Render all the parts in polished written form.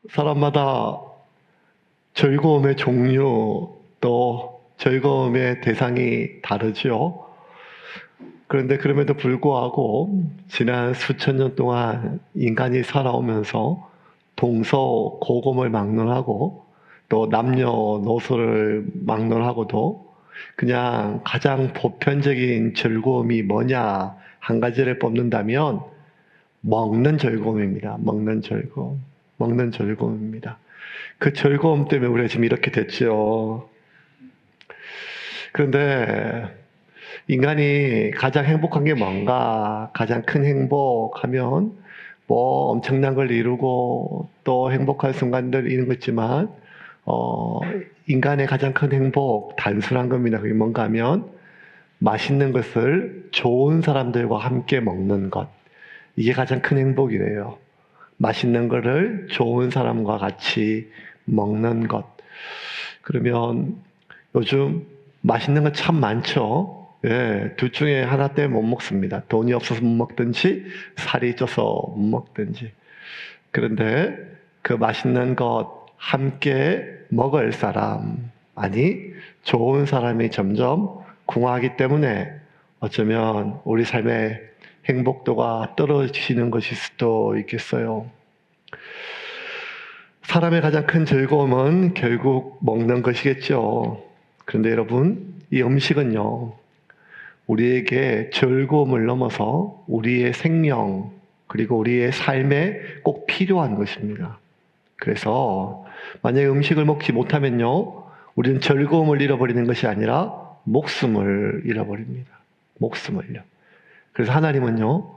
사람마다 즐거움의 종류 또 즐거움의 대상이 다르죠. 그런데 그럼에도 불구하고 지난 수천 년 동안 인간이 살아오면서 동서고금을 막론하고 또 남녀노소를 막론하고도 그냥 가장 보편적인 즐거움이 뭐냐 한 가지를 뽑는다면 먹는 즐거움입니다. 먹는 즐거움. 먹는 즐거움입니다. 그 즐거움 때문에 우리가 지금 이렇게 됐죠. 그런데 인간이 가장 행복한 게 뭔가? 가장 큰 행복하면 뭐 엄청난 걸 이루고 또 행복한 순간들 이런 거 있지만 인간의 가장 큰 행복 단순한 겁니다. 그게 뭔가 하면 맛있는 것을 좋은 사람들과 함께 먹는 것. 이게 가장 큰 행복이래요. 맛있는 거를 좋은 사람과 같이 먹는 것. 그러면 요즘 맛있는 거 참 많죠. 예, 둘 중에 하나 때문에 못 먹습니다. 돈이 없어서 못 먹든지 살이 쪄서 못 먹든지. 그런데 그 맛있는 것 함께 먹을 사람, 아니 좋은 사람이 점점 궁하기 때문에 어쩌면 우리 삶의 행복도가 떨어지는 것일 수도 있겠어요. 사람의 가장 큰 즐거움은 결국 먹는 것이겠죠. 그런데 여러분, 이 음식은요, 우리에게 즐거움을 넘어서 우리의 생명, 그리고 우리의 삶에 꼭 필요한 것입니다. 그래서 만약에 음식을 먹지 못하면요, 우리는 즐거움을 잃어버리는 것이 아니라 목숨을 잃어버립니다. 목숨을요. 그래서 하나님은요,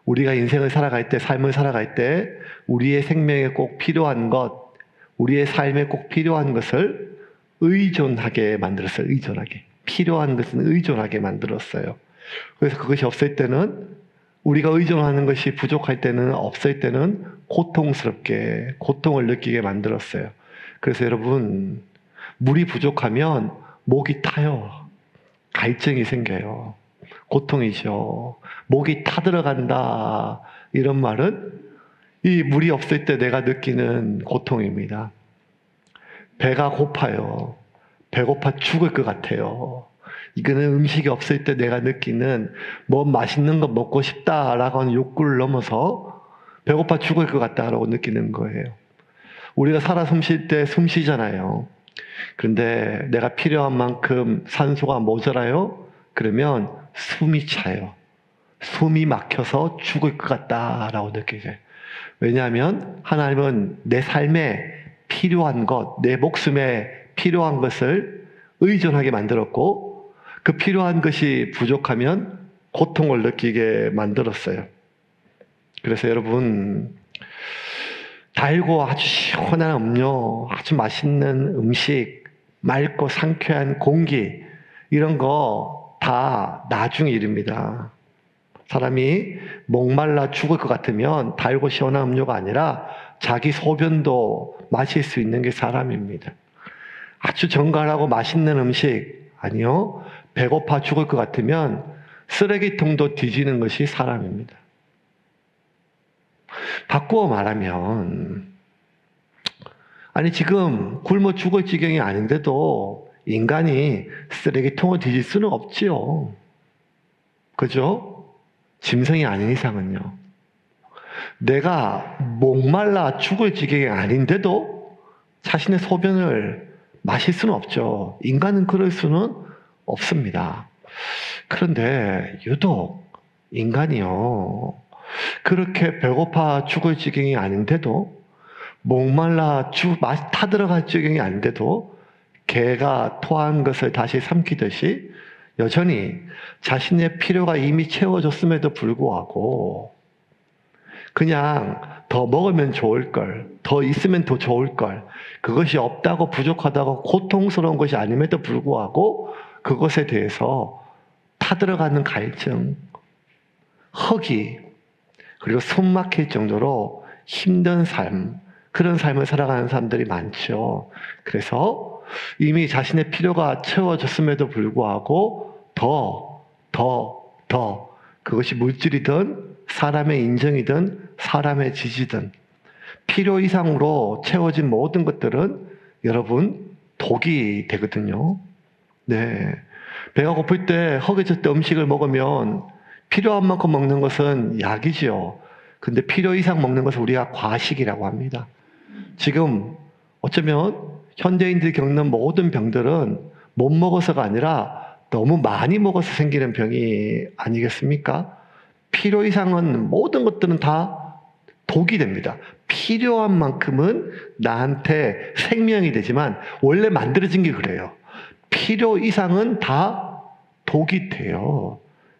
우리가 인생을 살아갈 때, 삶을 살아갈 때, 우리의 생명에 꼭 필요한 것, 우리의 삶에 꼭 필요한 것을 의존하게 만들었어요. 의존하게. 필요한 것은 의존하게 만들었어요. 그래서 그것이 없을 때는, 우리가 의존하는 것이 부족할 때는, 없을 때는 고통스럽게, 고통을 느끼게 만들었어요. 그래서 여러분, 물이 부족하면 목이 타요. 갈증이 생겨요. 고통이죠. 목이 타들어간다. 이런 말은 이 물이 없을 때 내가 느끼는 고통입니다. 배가 고파요. 배고파 죽을 것 같아요. 이거는 음식이 없을 때 내가 느끼는 뭐 맛있는 거 먹고 싶다라고 하는 욕구를 넘어서 배고파 죽을 것 같다라고 느끼는 거예요. 우리가 살아 숨 쉴 때 숨 쉬잖아요. 그런데 내가 필요한 만큼 산소가 모자라요? 그러면 숨이 차요. 숨이 막혀서 죽을 것 같다라고 느끼게. 왜냐하면 하나님은 내 삶에 필요한 것, 내 목숨에 필요한 것을 의존하게 만들었고 그 필요한 것이 부족하면 고통을 느끼게 만들었어요. 그래서 여러분, 달고 아주 시원한 음료, 아주 맛있는 음식, 맑고 상쾌한 공기 이런 거 다 나중 일입니다. 사람이 목말라 죽을 것 같으면 달고 시원한 음료가 아니라 자기 소변도 마실 수 있는 게 사람입니다. 아주 정갈하고 맛있는 음식, 아니요. 배고파 죽을 것 같으면 쓰레기통도 뒤지는 것이 사람입니다. 바꾸어 말하면, 아니 지금 굶어 죽을 지경이 아닌데도 인간이 쓰레기통을 뒤질 수는 없지요. 그죠? 짐승이 아닌 이상은요. 내가 목말라 죽을 지경이 아닌데도 자신의 소변을 마실 수는 없죠. 인간은 그럴 수는 없습니다. 그런데 유독 인간이요, 그렇게 배고파 죽을 지경이 아닌데도, 목말라 타들어갈 지경이 아닌데도 개가 토한 것을 다시 삼키듯이 여전히 자신의 필요가 이미 채워졌음에도 불구하고 그냥 더 먹으면 좋을 걸, 더 있으면 더 좋을 걸, 그것이 없다고 부족하다고 고통스러운 것이 아님에도 불구하고 그것에 대해서 타들어가는 갈증, 허기, 그리고 숨 막힐 정도로 힘든 삶, 그런 삶을 살아가는 사람들이 많죠. 그래서 이미 자신의 필요가 채워졌음에도 불구하고 그것이 물질이든 사람의 인정이든 사람의 지지든 필요 이상으로 채워진 모든 것들은 여러분 독이 되거든요. 네. 배가 고플 때, 허기질 때 음식을 먹으면 필요한 만큼 먹는 것은 약이지요. 근데 필요 이상 먹는 것을 우리가 과식이라고 합니다. 지금 어쩌면 현대인들이 겪는 모든 병들은 못 먹어서가 아니라 너무 많이 먹어서 생기는 병이 아니겠습니까? 필요 이상은 모든 것들은 다 독이 됩니다. 필요한 만큼은 나한테 생명이 되지만 원래 만들어진 게 그래요. 필요 이상은 다 독이 돼요.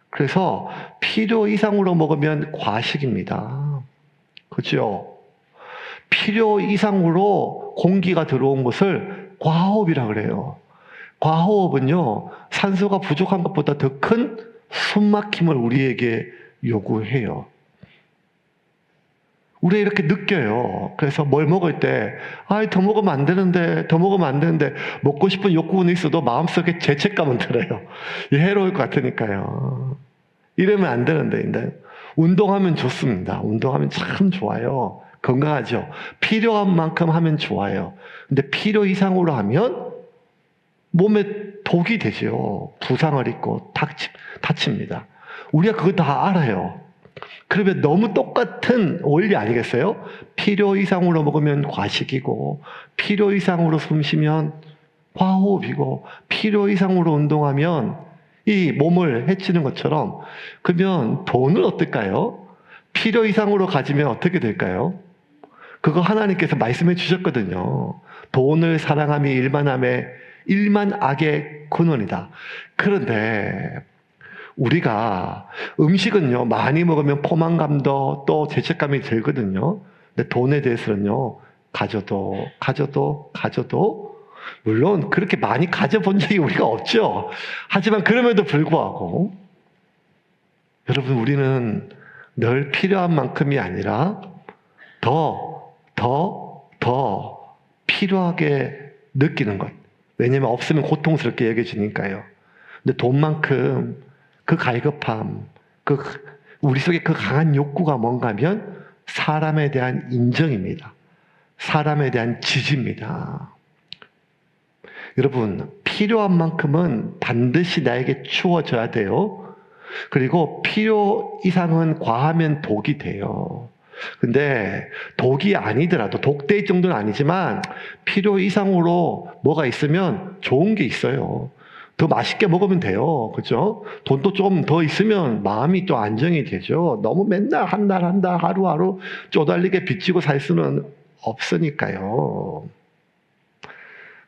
그래서 필요 이상으로 먹으면 과식입니다. 그죠? 필요 이상으로 공기가 들어온 것을 과호흡이라 그래요. 과호흡은요, 산소가 부족한 것보다 더 큰 숨막힘을 우리에게 요구해요. 우리가 이렇게 느껴요. 그래서 뭘 먹을 때, 더 먹으면 안 되는데, 더 먹으면 안 되는데, 먹고 싶은 욕구는 있어도 마음속에 죄책감은 들어요. 해로울 것 같으니까요. 이러면 안 되는데, 운동하면 좋습니다. 운동하면 참 좋아요. 건강하죠. 필요한 만큼 하면 좋아요. 근데 필요 이상으로 하면 몸에 독이 되죠. 부상을 입고 다칩니다. 우리가 그거 다 알아요. 그러면 너무 똑같은 원리 아니겠어요? 필요 이상으로 먹으면 과식이고, 필요 이상으로 숨 쉬면 과호흡이고, 필요 이상으로 운동하면 이 몸을 해치는 것처럼, 그러면 돈은 어떨까요? 필요 이상으로 가지면 어떻게 될까요? 그거 하나님께서 말씀해 주셨거든요. 돈을 사랑함이 일만 악의 근원이다. 그런데 우리가 음식은요, 많이 먹으면 포만감도 또 죄책감이 들거든요. 근데 돈에 대해서는요, 가져도 물론 그렇게 많이 가져본 적이 우리가 없죠. 하지만 그럼에도 불구하고 여러분, 우리는 늘 필요한 만큼이 아니라 더 필요하게 느끼는 것. 왜냐하면 없으면 고통스럽게 여겨지니까요. 근데 돈만큼 그 갈급함, 우리 속에 그 강한 욕구가 뭔가 하면 사람에 대한 인정입니다. 사람에 대한 지지입니다. 여러분, 필요한 만큼은 반드시 나에게 주어져야 돼요. 그리고 필요 이상은 과하면 독이 돼요. 근데 독이 아니더라도, 독대일 정도는 아니지만 필요 이상으로 뭐가 있으면 좋은 게 있어요. 더 맛있게 먹으면 돼요. 그죠? 돈도 좀 더 있으면 마음이 또 안정이 되죠. 너무 맨날 한 달 하루하루 쪼달리게 빚지고 살 수는 없으니까요.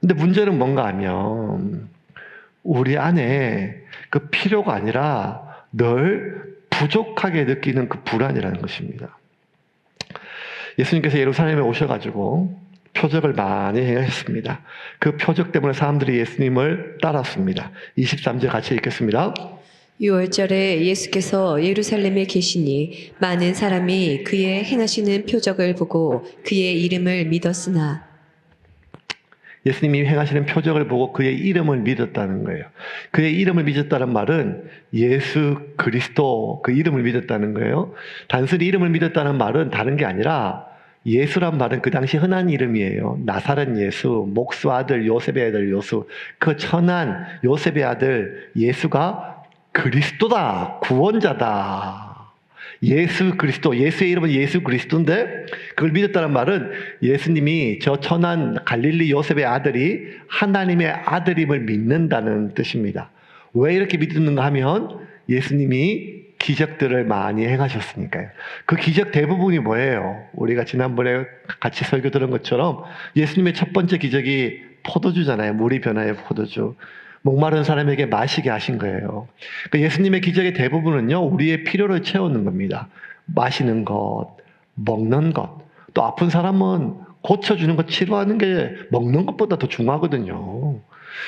근데 문제는 뭔가 하면 우리 안에 그 필요가 아니라 늘 부족하게 느끼는 그 불안이라는 것입니다. 예수님께서 예루살렘에 오셔가지고 표적을 많이 행하셨습니다. 그 표적 때문에 사람들이 예수님을 따랐습니다. 23절 같이 읽겠습니다. 6월절에 예수께서 예루살렘에 계시니 많은 사람이 그의 행하시는 표적을 보고 그의 이름을 믿었으나, 예수님이 행하시는 표적을 보고 그의 이름을 믿었다는 거예요. 그의 이름을 믿었다는 말은 예수 그리스도, 그 이름을 믿었다는 거예요. 단순히 이름을 믿었다는 말은 다른 게 아니라, 예수란 말은 그 당시 흔한 이름이에요. 나사렛 예수, 목수 아들 요셉의 아들 요수, 그 천한 요셉의 아들 예수가 그리스도다, 구원자다. 예수 그리스도, 예수의 이름은 예수 그리스도인데, 그걸 믿었다는 말은 예수님이 저 천한 갈릴리 요셉의 아들이 하나님의 아들임을 믿는다는 뜻입니다. 왜 이렇게 믿는가 하면 예수님이 기적들을 많이 행하셨으니까요. 그 기적 대부분이 뭐예요? 우리가 지난번에 같이 설교 들은 것처럼 예수님의 첫 번째 기적이 포도주잖아요. 물이 변화의 포도주. 목마른 사람에게 마시게 하신 거예요. 그러니까 예수님의 기적의 대부분은요, 우리의 필요를 채우는 겁니다. 마시는 것, 먹는 것, 또 아픈 사람은 고쳐주는 것, 치료하는 게 먹는 것보다 더 중요하거든요.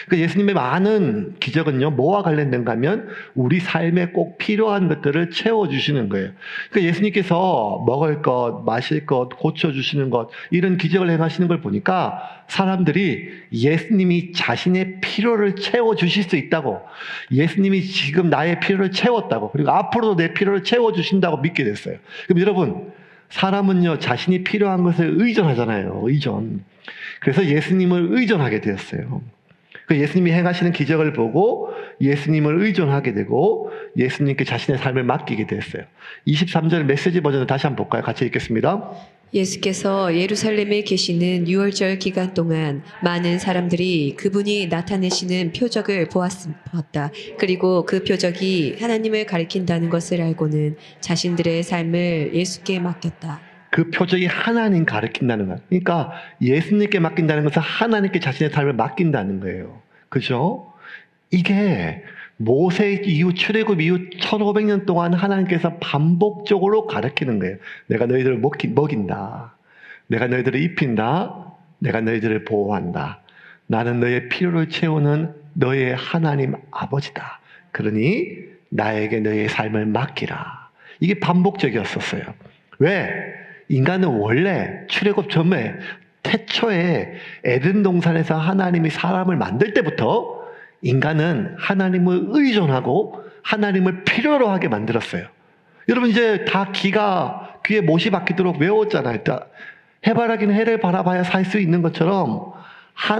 그러니까 예수님의 많은 기적은요, 뭐와 관련된가 하면 우리 삶에 꼭 필요한 것들을 채워주시는 거예요. 그러니까 예수님께서 먹을 것, 마실 것, 고쳐주시는 것, 이런 기적을 행하시는 걸 보니까 사람들이 예수님이 자신의 필요를 채워주실 수 있다고, 예수님이 지금 나의 필요를 채웠다고, 그리고 앞으로도 내 필요를 채워주신다고 믿게 됐어요. 그럼 여러분, 사람은요, 자신이 필요한 것을 의존하잖아요. 의존. 그래서 예수님을 의존하게 되었어요. 그 예수님이 행하시는 기적을 보고 예수님을 의존하게 되고 예수님께 자신의 삶을 맡기게 됐어요. 23절 메시지 버전을 다시 한번 볼까요? 같이 읽겠습니다. 예수께서 예루살렘에 계시는 유월절 기간 동안 많은 사람들이 그분이 나타내시는 표적을 보았다. 그리고 그 표적이 하나님을 가리킨다는 것을 알고는 자신들의 삶을 예수께 맡겼다. 그 표적이 하나님 가르친다는 거예요. 그러니까 예수님께 맡긴다는 것은 하나님께 자신의 삶을 맡긴다는 거예요. 그죠? 이게 모세 이후 출애굽 이후 1500년 동안 하나님께서 반복적으로 가르치는 거예요. 내가 너희들을 먹인다. 내가 너희들을 입힌다. 내가 너희들을 보호한다. 나는 너의 필요를 채우는 너의 하나님 아버지다. 그러니 나에게 너의 삶을 맡기라. 이게 반복적이었었어요. 왜? 인간은 원래 출애굽 전에 태초에 에덴 동산에서 하나님이 사람을 만들 때부터 인간은 하나님을 의존하고 하나님을 필요로 하게 만들었어요. 여러분 이제 다 귀에 못이 박히도록 외웠잖아요. 해바라기는 해를 바라봐야 살 수 있는 것처럼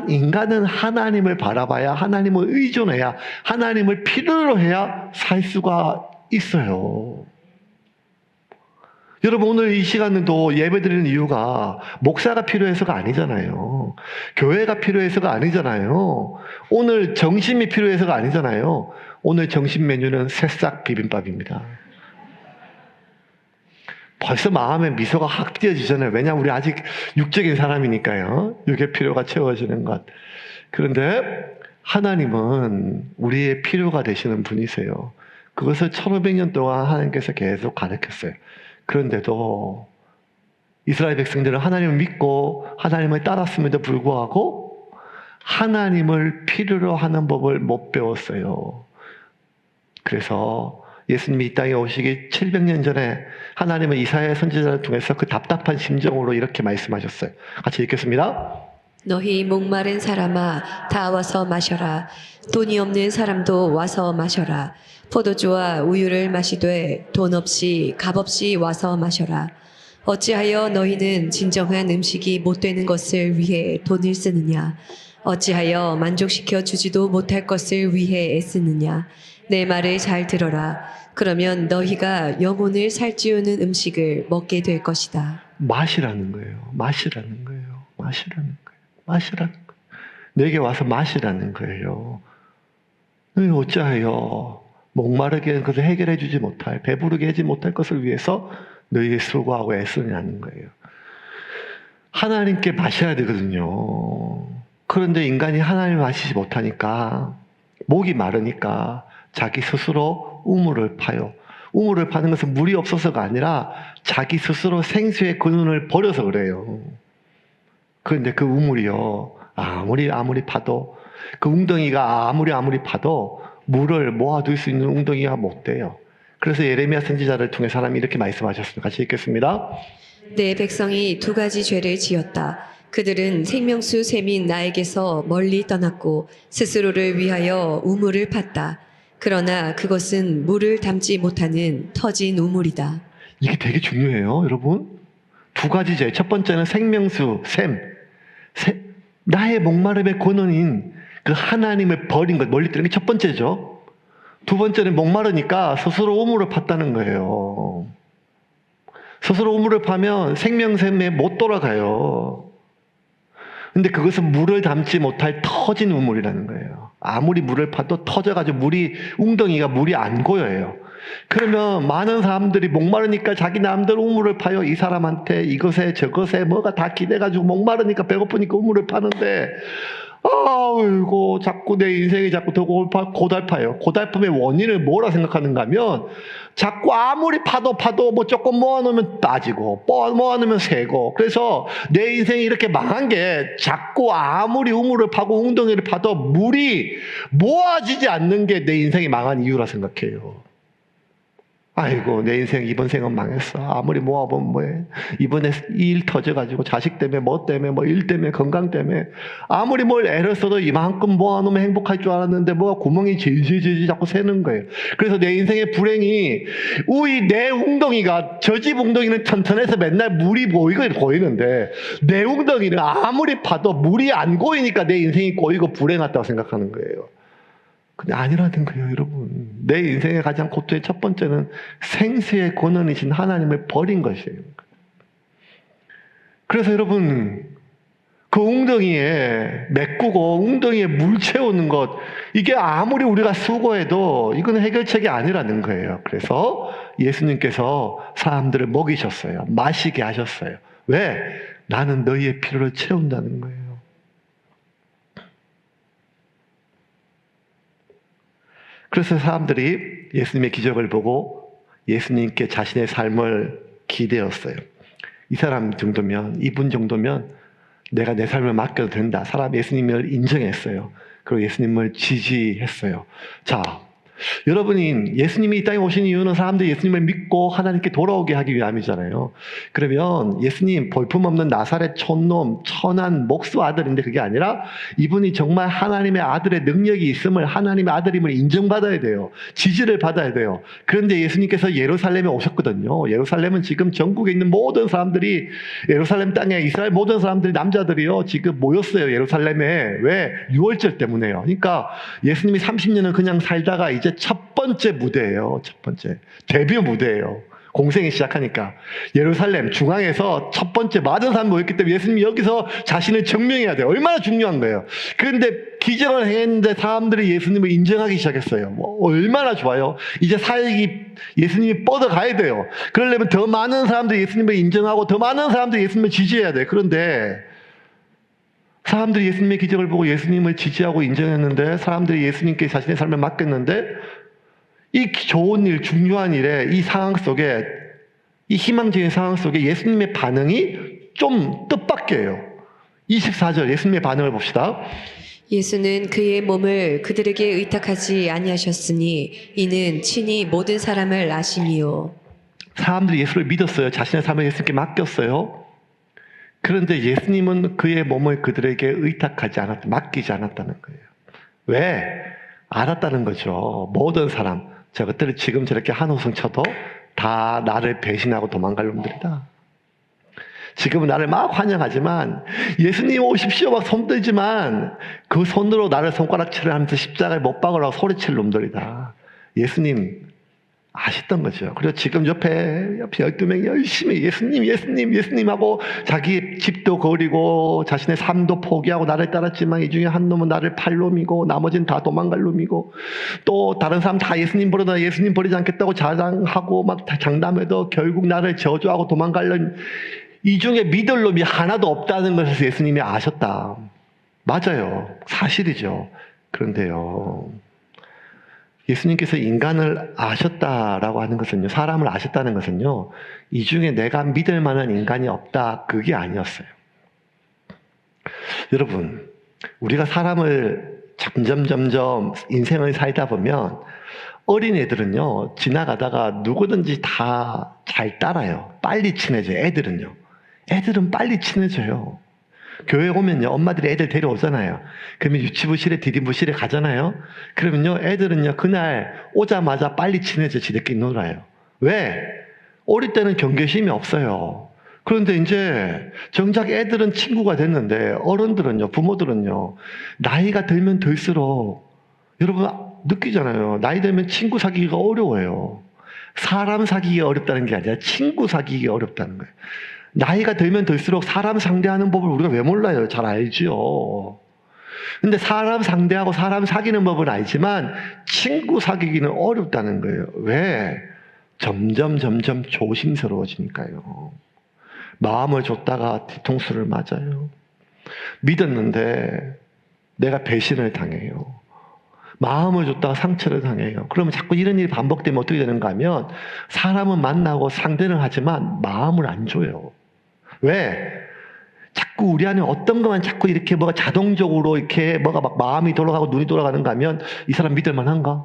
인간은 하나님을 바라봐야 하나님을 의존해야 하나님을 필요로 해야 살 수가 있어요. 여러분 오늘 이 시간도 예배드리는 이유가 목사가 필요해서가 아니잖아요. 교회가 필요해서가 아니잖아요. 오늘 정심이 필요해서가 아니잖아요. 오늘 정심 메뉴는 새싹 비빔밥입니다. 벌써 마음에 미소가 확 띄어지잖아요. 왜냐하면 우리 아직 육적인 사람이니까요. 육의 필요가 채워지는 것. 그런데 하나님은 우리의 필요가 되시는 분이세요. 그것을 1500년 동안 하나님께서 계속 가르쳤어요. 그런데도 이스라엘 백성들은 하나님을 믿고 하나님을 따랐음에도 불구하고 하나님을 필요로 하는 법을 못 배웠어요. 그래서 예수님이 이 땅에 오시기 700년 전에 하나님은 이사야 선지자를 통해서 그 답답한 심정으로 이렇게 말씀하셨어요. 같이 읽겠습니다. 너희 목마른 사람아 다 와서 마셔라. 돈이 없는 사람도 와서 마셔라. 포도주와 우유를 마시되 돈 없이 값 없이 와서 마셔라. 어찌하여 너희는 진정한 음식이 못 되는 것을 위해 돈을 쓰느냐? 어찌하여 만족시켜 주지도 못할 것을 위해 애쓰느냐? 내 말을 잘 들어라. 그러면 너희가 영혼을 살찌우는 음식을 먹게 될 것이다. 마시라는 거예요. 마시라는 거예요. 마시라는 거예요. 마시라는 거예요. 내게 와서 마시라는 거예요. 너희 어찌하여 목마르게 하는 것을 해결해 주지 못할, 배부르게 하지 못할 것을 위해서 너희에 수고하고 애쓰냐는 거예요. 하나님께 마셔야 되거든요. 그런데 인간이 하나님을 마시지 못하니까 목이 마르니까 자기 스스로 우물을 파요. 우물을 파는 것은 물이 없어서가 아니라 자기 스스로 생수의 근원을 버려서 그래요. 그런데 그 우물이요, 아무리 파도, 그 웅덩이가 아무리 파도 물을 모아둘 수 있는 웅덩이가 못 돼요. 그래서 예레미야 선지자를 통해 사람이 이렇게 말씀하셨습니다. 같이 읽겠습니다. 내 백성이 두 가지 죄를 지었다. 그들은 생명수 샘인 나에게서 멀리 떠났고 스스로를 위하여 우물을 팠다. 그러나 그것은 물을 담지 못하는 터진 우물이다. 이게 되게 중요해요, 여러분. 두 가지 죄. 첫 번째는 생명수, 샘. 나의 목마름의 근원인 그 하나님을 버린 것, 멀리 뜨는 게 첫 번째죠. 두 번째는 목마르니까 스스로 우물을 팠다는 거예요. 스스로 우물을 파면 생명샘에 못 돌아가요. 근데 그것은 물을 담지 못할 터진 우물이라는 거예요. 아무리 물을 파도 터져가지고 웅덩이가 물이 안 고여요. 그러면 많은 사람들이 목마르니까 자기 남들 우물을 파요. 이 사람한테 이것에 저것에 뭐가 다 기대가지고 목마르니까 배고프니까 우물을 파는데 아이고 자꾸 내 인생이 자꾸 더 고달파요. 고달픔의 원인을 뭐라 생각하는가 하면 자꾸 아무리 파도 뭐 조금 모아놓으면 빠지고 모아놓으면 새고, 그래서 내 인생이 이렇게 망한 게 자꾸 아무리 우물을 파고 웅덩이를 파도 물이 모아지지 않는 게 내 인생이 망한 이유라 생각해요. 아이고 내 인생 이번 생은 망했어. 아무리 모아보면 뭐해. 이번에 일 터져가지고 자식 때문에 뭐 때문에 뭐 일 때문에 건강 때문에 아무리 뭘 애를 써도 이만큼 모아놓으면 행복할 줄 알았는데 뭐가 구멍이 질질질 자꾸 새는 거예요. 그래서 내 인생의 불행이 내 웅덩이가 저 집 웅덩이는 튼튼해서 맨날 물이 보이는데 내 웅덩이는 아무리 파도 물이 안 고이니까 내 인생이 꼬이고 불행하다고 생각하는 거예요. 근데 아니라는 거예요, 여러분. 내 인생의 가장 고통의 첫 번째는 생수의 권원이신 하나님을 버린 것이에요. 그래서 여러분, 그 웅덩이에 메꾸고 웅덩이에 물 채우는 것, 이게 아무리 우리가 수고해도 이건 해결책이 아니라는 거예요. 그래서 예수님께서 사람들을 먹이셨어요. 마시게 하셨어요. 왜? 나는 너희의 필요를 채운다는 거예요. 그래서 사람들이 예수님의 기적을 보고 예수님께 자신의 삶을 기대었어요. 이 사람 정도면, 이분 정도면 내가 내 삶을 맡겨도 된다. 사람 예수님을 인정했어요. 그리고 예수님을 지지했어요. 자, 여러분이 예수님이 이 땅에 오신 이유는 사람들이 예수님을 믿고 하나님께 돌아오게 하기 위함이잖아요. 그러면 예수님 볼품없는 나사렛 촌놈 천한 목수 아들인데 그게 아니라 이분이 정말 하나님의 아들의 능력이 있음을 하나님의 아들임을 인정받아야 돼요. 지지를 받아야 돼요. 그런데 예수님께서 예루살렘에 오셨거든요. 예루살렘은 지금 전국에 있는 모든 사람들이 예루살렘 땅에 이스라엘 모든 사람들이 남자들이요 지금 모였어요. 예루살렘에. 왜? 유월절 때문에요. 그러니까 예수님이 30년을 그냥 살다가 이제 첫 번째 무대예요. 첫 번째 데뷔 무대예요. 공생이 시작하니까 예루살렘 중앙에서 첫 번째 많은 사람이 모였기 때문에 예수님이 여기서 자신을 증명해야 돼요. 얼마나 중요한 거예요. 그런데 기적을 했는데 사람들이 예수님을 인정하기 시작했어요. 얼마나 좋아요. 이제 사역이 예수님이 뻗어가야 돼요. 그러려면 더 많은 사람들이 예수님을 인정하고 더 많은 사람들이 예수님을 지지해야 돼요. 그런데 사람들이 예수님의 기적을 보고 예수님을 지지하고 인정했는데 사람들이 예수님께 자신의 삶을 맡겼는데 이 좋은 일, 중요한 일에 이 상황 속에 이 희망적인 상황 속에 예수님의 반응이 좀 뜻밖이에요. 24절 예수님의 반응을 봅시다. 예수는 그의 몸을 그들에게 의탁하지 아니하셨으니 이는 친히 모든 사람을 아심이요. 사람들이 예수를 믿었어요. 자신의 삶을 예수님께 맡겼어요. 그런데 예수님은 그의 몸을 그들에게 맡기지 않았다는 거예요. 왜? 알았다는 거죠. 모든 사람, 저것들을 지금 저렇게 한호성 쳐도 다 나를 배신하고 도망갈 놈들이다. 지금은 나를 막 환영하지만 예수님 오십시오 막 손들지만 그 손으로 나를 손가락질을 하면서 십자가에 못 박으라고 소리칠 놈들이다. 예수님 아셨던 거죠. 그리고 지금 옆에 12명이 열심히 예수님 하고 자기 집도 거리고 자신의 삶도 포기하고 나를 따랐지만 이 중에 한 놈은 나를 팔 놈이고 나머지는 다 도망갈 놈이고 또 다른 사람 다 예수님 버리다 예수님 버리지 않겠다고 자랑하고 막 장담해도 결국 나를 저주하고 도망갈 이 중에 믿을 놈이 하나도 없다는 것을 예수님이 아셨다. 맞아요. 사실이죠. 그런데요. 예수님께서 인간을 아셨다라고 하는 것은요, 사람을 아셨다는 것은요, 이 중에 내가 믿을 만한 인간이 없다, 그게 아니었어요. 여러분, 우리가 사람을 점점 인생을 살다 보면 어린애들은요, 지나가다가 누구든지 다 잘 따라요. 빨리 친해져요, 애들은요. 애들은 빨리 친해져요. 교회 오면요, 엄마들이 애들 데려오잖아요. 그러면 유치부실에 디딤부실에 가잖아요. 그러면요, 애들은요, 그날 오자마자 빨리 친해져 지들끼리 놀아요. 왜? 어릴 때는 경계심이 없어요. 그런데 이제 정작 애들은 친구가 됐는데 어른들은요, 부모들은요, 나이가 들면 들수록 여러분 느끼잖아요. 나이 들면 친구 사귀기가 어려워요. 사람 사귀기가 어렵다는 게 아니라 친구 사귀기가 어렵다는 거예요. 나이가 들면 들수록 사람 상대하는 법을 우리가 왜 몰라요? 잘 알지요. 근데 사람 상대하고 사람 사귀는 법은 알지만 친구 사귀기는 어렵다는 거예요. 왜? 점점 조심스러워지니까요. 마음을 줬다가 뒤통수를 맞아요. 믿었는데 내가 배신을 당해요. 마음을 줬다가 상처를 당해요. 그러면 자꾸 이런 일이 반복되면 어떻게 되는가 하면 사람은 만나고 상대는 하지만 마음을 안 줘요. 왜? 자꾸 우리 안에 어떤 것만 자꾸 이렇게 뭐가 자동적으로 이렇게 뭐가 막 마음이 돌아가고 눈이 돌아가는가 하면 이 사람 믿을 만한가?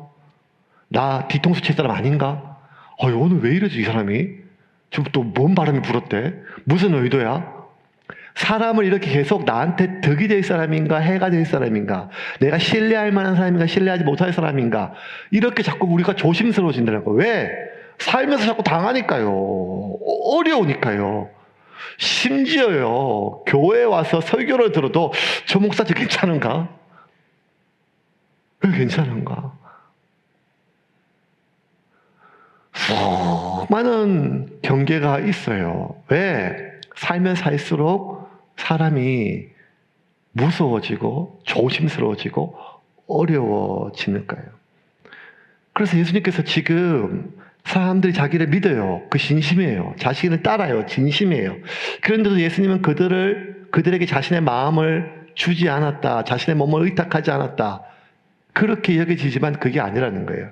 나 뒤통수 칠 사람 아닌가? 오늘 왜 이러지 이 사람이? 지금 또 뭔 바람이 불었대? 무슨 의도야? 사람을 이렇게 계속 나한테 덕이 될 사람인가 해가 될 사람인가, 내가 신뢰할 만한 사람인가 신뢰하지 못할 사람인가, 이렇게 자꾸 우리가 조심스러워진다는 거예요. 왜? 살면서 자꾸 당하니까요. 어려우니까요. 심지어요, 교회에 와서 설교를 들어도 저 목사 저 괜찮은가? 왜 괜찮은가? 많은 경계가 있어요. 왜? 살면 살수록 사람이 무서워지고 조심스러워지고 어려워지는 거예요. 그래서 예수님께서 지금 사람들이 자기를 믿어요. 그 진심이에요. 자신을 따라요. 진심이에요. 그런데도 예수님은 그들에게 자신의 마음을 주지 않았다. 자신의 몸을 의탁하지 않았다. 그렇게 여겨지지만 그게 아니라는 거예요.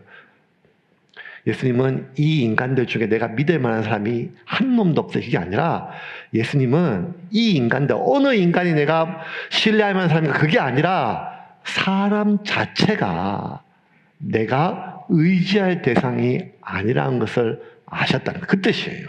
예수님은 이 인간들 중에 내가 믿을 만한 사람이 한 놈도 없어요. 그게 아니라 예수님은 이 인간들, 어느 인간이 내가 신뢰할 만한 사람인가, 그게 아니라 사람 자체가 내가 의지할 대상이 아니라는 것을 아셨다는 그 뜻이에요.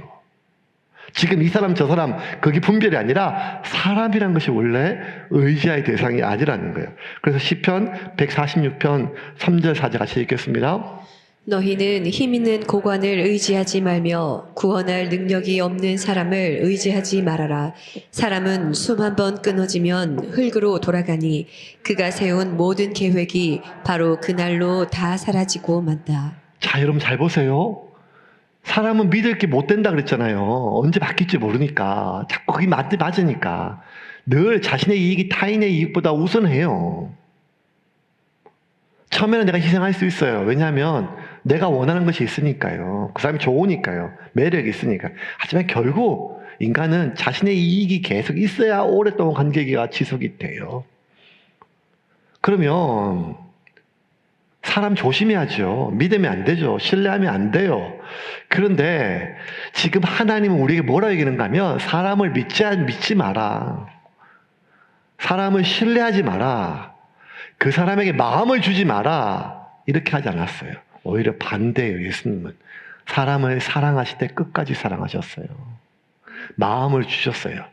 지금 이 사람 저 사람 그게 분별이 아니라 사람이란 것이 원래 의지할 대상이 아니라는 거예요. 그래서 시편 146편 3절 4절 같이 읽겠습니다. 너희는 힘 있는 고관을 의지하지 말며 구원할 능력이 없는 사람을 의지하지 말아라. 사람은 숨 한 번 끊어지면 흙으로 돌아가니 그가 세운 모든 계획이 바로 그날로 다 사라지고 만다. 자, 여러분 잘 보세요. 사람은 믿을 게 못 된다 그랬잖아요. 언제 바뀔지 모르니까. 자꾸 그게 맞으니까. 늘 자신의 이익이 타인의 이익보다 우선해요. 처음에는 내가 희생할 수 있어요. 왜냐하면 내가 원하는 것이 있으니까요. 그 사람이 좋으니까요. 매력이 있으니까. 하지만 결국 인간은 자신의 이익이 계속 있어야 오랫동안 관계가 지속이 돼요. 그러면 사람 조심해야죠. 믿으면 안 되죠. 신뢰하면 안 돼요. 그런데 지금 하나님은 우리에게 뭐라 얘기하는가 하면 사람을 믿지 마라. 사람을 신뢰하지 마라. 그 사람에게 마음을 주지 마라. 이렇게 하지 않았어요. 오히려 반대예요. 예수님은 사람을 사랑하실 때 끝까지 사랑하셨어요. 마음을 주셨어요.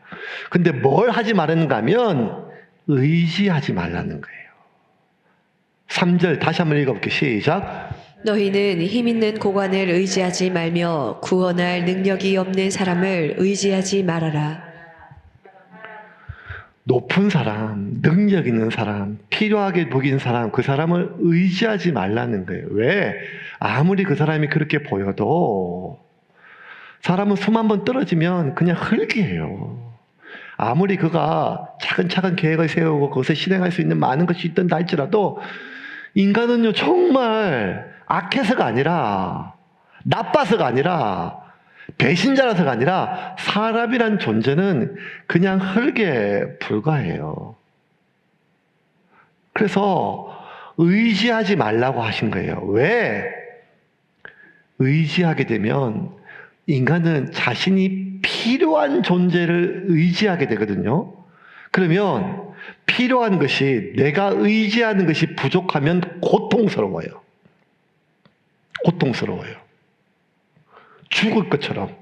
근데 뭘 하지 말았는가 하면 의지하지 말라는 거예요. 3절 다시 한번 읽어볼게요. 시작. 너희는 힘 있는 고관을 의지하지 말며 구원할 능력이 없는 사람을 의지하지 말아라. 높은 사람, 능력 있는 사람, 필요하게 보긴 사람, 그 사람을 의지하지 말라는 거예요. 왜? 아무리 그 사람이 그렇게 보여도 사람은 숨 한 번 떨어지면 그냥 흙이에요. 아무리 그가 차근차근 계획을 세우고 그것을 실행할 수 있는 많은 것이 있던다 할지라도 인간은요, 정말 악해서가 아니라, 나빠서가 아니라, 배신자라서가 아니라 사람이란 존재는 그냥 흙에 불과해요. 그래서 의지하지 말라고 하신 거예요. 왜? 의지하게 되면 인간은 자신이 필요한 존재를 의지하게 되거든요. 그러면 필요한 것이, 내가 의지하는 것이 부족하면 고통스러워요. 고통스러워요. 죽을 것처럼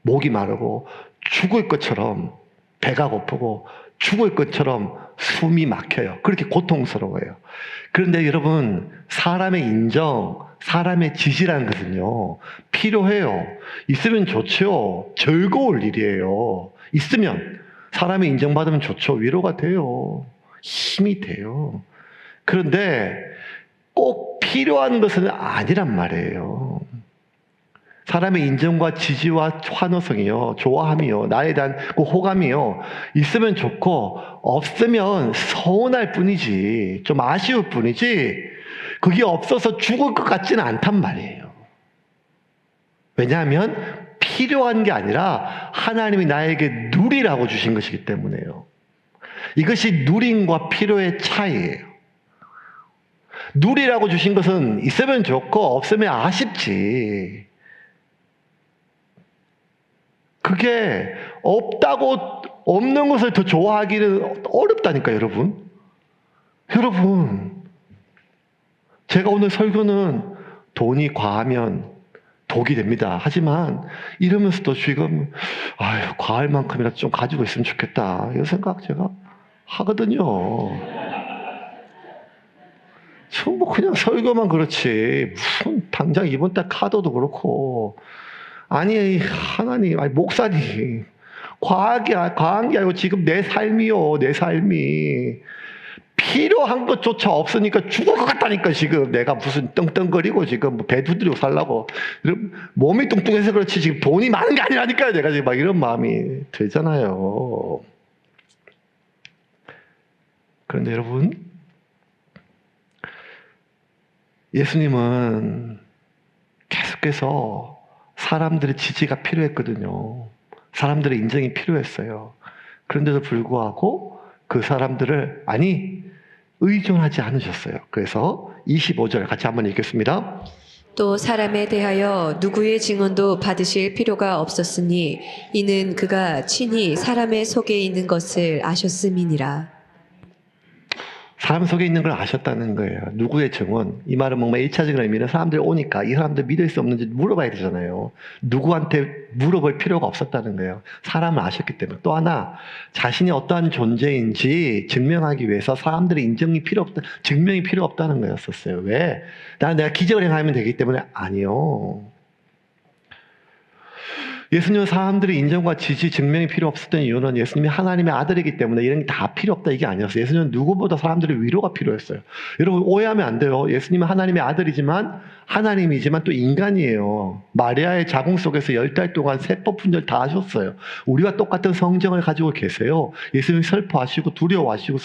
목이 마르고, 죽을 것처럼 배가 고프고, 죽을 것처럼 숨이 막혀요. 그렇게 고통스러워요. 그런데 여러분, 사람의 인정, 사람의 지지라는 것은요, 필요해요. 있으면 좋죠. 즐거울 일이에요. 있으면, 사람이 인정받으면 좋죠. 위로가 돼요. 힘이 돼요. 그런데 꼭 필요한 것은 아니란 말이에요. 사람의 인정과 지지와 환호성이요, 좋아함이요, 나에 대한 그 호감이요, 있으면 좋고 없으면 서운할 뿐이지, 좀 아쉬울 뿐이지, 그게 없어서 죽을 것 같지는 않단 말이에요. 왜냐하면 필요한 게 아니라 하나님이 나에게 누리라고 주신 것이기 때문에요. 이것이 누림과 필요의 차이예요. 누리라고 주신 것은 있으면 좋고 없으면 아쉽지. 그게 없는 것을 더 좋아하기는 어렵다니까, 여러분. 여러분, 제가 오늘 설교는 돈이 과하면 독이 됩니다. 하지만 이러면서도 지금 과할 만큼이라도 좀 가지고 있으면 좋겠다. 이런 생각 제가 하거든요. 전부 그냥 설교만 그렇지 무슨 당장 이번 달 카드도 그렇고 아니 하나님 아니 목사님 과한 게 아니고 지금 내 삶이요. 내 삶이 필요한 것조차 없으니까 죽을 것 같다니까 지금 내가 무슨 떵떵거리고 지금 배 두드리고 살라고 몸이 뚱뚱해서 그렇지 지금 돈이 많은 게 아니라니까요. 내가 지금 막 이런 마음이 들잖아요. 그런데 여러분 예수님은 계속해서 사람들의 지지가 필요했거든요. 사람들의 인정이 필요했어요. 그런데도 불구하고 그 사람들을 의존하지 않으셨어요. 그래서 25절 같이 한번 읽겠습니다. 또 사람에 대하여 누구의 증언도 받으실 필요가 없었으니 이는 그가 친히 사람의 속에 있는 것을 아셨음이니라. 사람 속에 있는 걸 아셨다는 거예요. 누구의 증언. 이 말은 뭔가 1차적인 의미는 사람들이 오니까 이 사람들 믿을 수 없는지 물어봐야 되잖아요. 누구한테 물어볼 필요가 없었다는 거예요. 사람을 아셨기 때문에. 또 하나 자신이 어떠한 존재인지 증명하기 위해서 사람들의 인정이 필요 없다. 증명이 필요 없다는 거였었어요. 왜? 내가 기적을 행하면 되기 때문에 아니요. 예수님은 사람들의 인정과 지지, 증명이 필요 없었던 이유는 예수님이 하나님의 아들이기 때문에 이런 게 다 필요 없다 이게 아니었어요. 예수님은 누구보다 사람들의 위로가 필요했어요. 여러분 오해하면 안 돼요. 예수님은 하나님의 아들이지만 하나님이지만 또 인간이에요. 마리아의 자궁 속에서 10달 동안 세포 분열 다 하셨어요. 우리와 똑같은 성정을 가지고 계세요. 예수님이 슬퍼하시고 두려워하시고